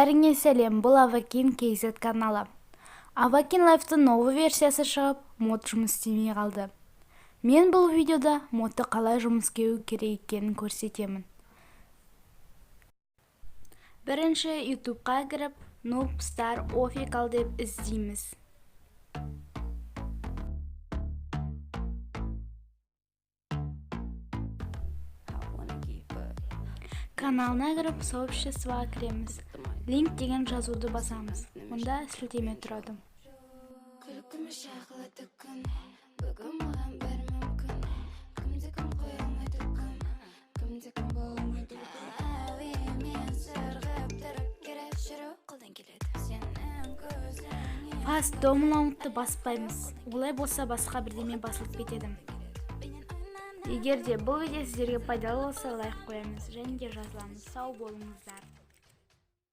Бәріңе сәлем, бұл Авакин KZ каналы. Авакин Лайфтың новый версиясы шығып, мод жұмыс істемей қалды. Мен бұл видеода модты қалай жұмыс істеу керек екенін көрсетемін. Бірінші YouTube'қа кіріп, Noobstar Official деп іздейміз. Каналына кіріп, сообществоға кіреміз. Линк деген жазуды басамыз. Онда сілтеме тұрады. Fast домлаундты баспаймыз. Олай болса басқа бірдеме басылып кетеді. Егер де бұл видео сіздерге пайдалы болса, лайк қоямыз және де жазыламыз. Сау болыңыздар.